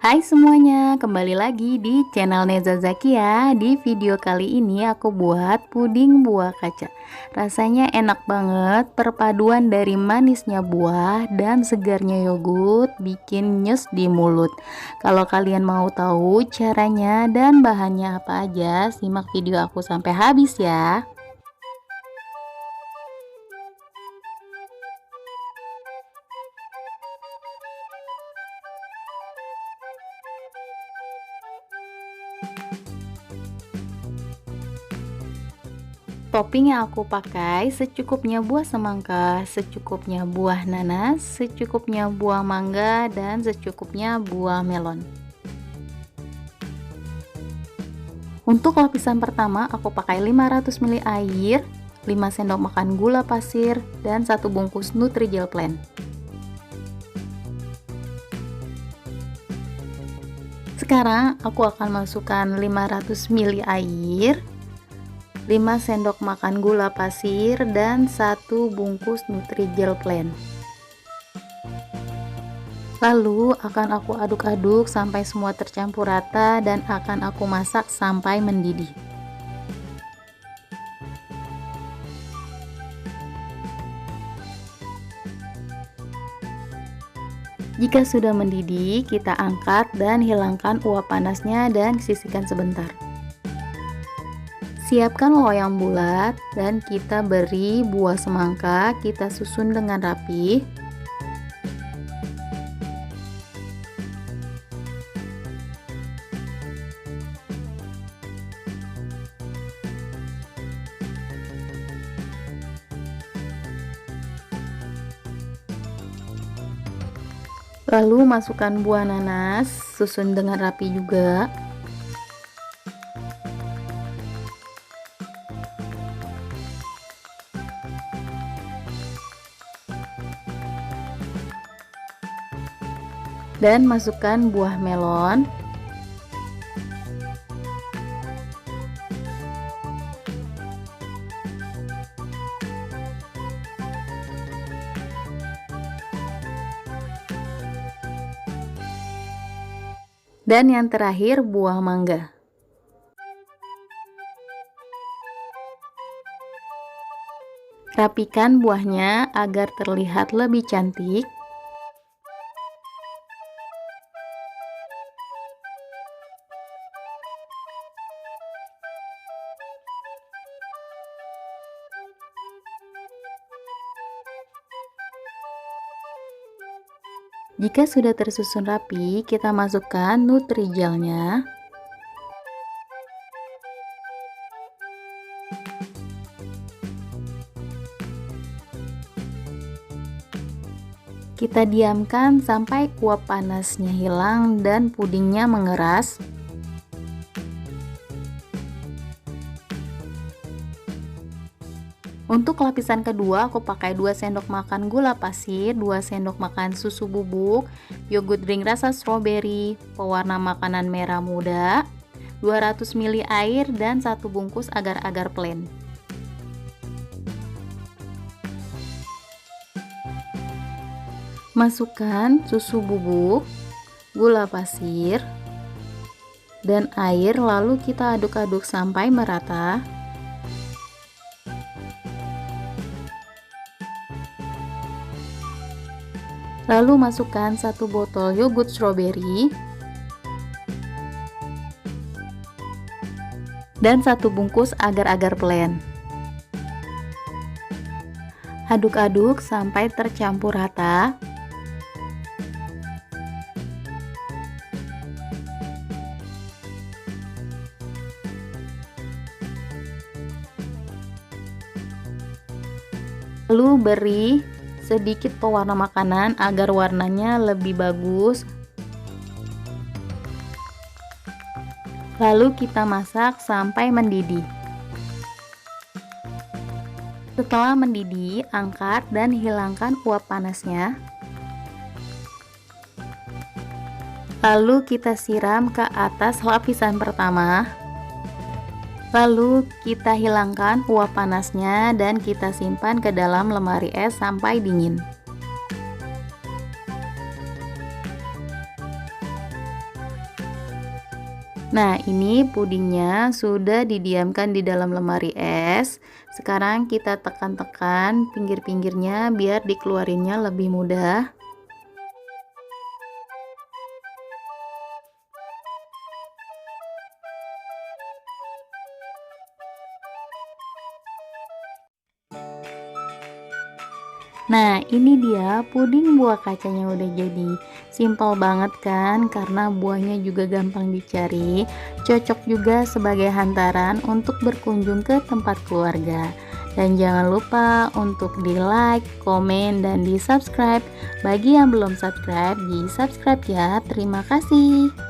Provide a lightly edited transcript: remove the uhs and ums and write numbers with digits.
Hai semuanya, kembali lagi di channel Neza Zakia. Di video kali ini aku buat puding buah kaca. Rasanya enak banget, perpaduan dari manisnya buah dan segarnya yogurt bikin nyes di mulut. Kalau kalian mau tahu caranya dan bahannya apa aja, simak video aku sampai habis ya. Topping yang aku pakai secukupnya buah semangka, secukupnya buah nanas, secukupnya buah mangga, dan secukupnya buah melon. Untuk lapisan pertama aku pakai 500 ml air, 5 sendok makan gula pasir, dan 1 bungkus Nutrijel Plain. Sekarang aku akan masukkan 500 ml air, 5 sendok makan gula pasir, dan 1 bungkus Nutrijel Plain. Lalu akan aku aduk-aduk sampai semua tercampur rata dan akan aku masak sampai mendidih. Jika sudah mendidih, kita angkat dan hilangkan uap panasnya dan sisihkan sebentar. Siapkan loyang bulat dan kita beri buah semangka, kita susun dengan rapi. Lalu masukkan buah nanas, susun dengan rapi juga. Dan masukkan buah melon. Dan yang terakhir buah mangga. Rapikan buahnya agar terlihat lebih cantik. Jika sudah tersusun rapi, kita masukkan Nutrijelnya. Kita diamkan sampai uap panasnya hilang dan pudingnya mengeras. Untuk lapisan kedua aku pakai 2 sendok makan gula pasir, 2 sendok makan susu bubuk, yogurt drink rasa stroberi, pewarna makanan merah muda, 200 ml air, dan 1 bungkus agar-agar plain. Masukkan susu bubuk, gula pasir, dan air, lalu kita aduk-aduk sampai merata. Lalu masukkan 1 botol yogurt stroberi dan 1 bungkus agar-agar plain. Aduk-aduk sampai tercampur rata. Lalu beri sedikit pewarna makanan agar warnanya lebih bagus. Lalu kita masak sampai mendidih. Setelah mendidih, angkat dan hilangkan uap panasnya. Lalu kita siram ke atas lapisan pertama. Lalu kita hilangkan uap panasnya dan kita simpan ke dalam lemari es sampai dingin. Nah, ini pudingnya sudah didiamkan di dalam lemari es. Sekarang kita tekan-tekan pinggir-pinggirnya biar dikeluarinnya lebih mudah. Nah, ini dia puding buah kacanya udah jadi. Simpel banget kan, karena buahnya juga gampang dicari. Cocok juga sebagai hantaran untuk berkunjung ke tempat keluarga. Dan jangan lupa untuk di like, komen, dan di subscribe. Bagi yang belum subscribe, di subscribe ya. Terima kasih.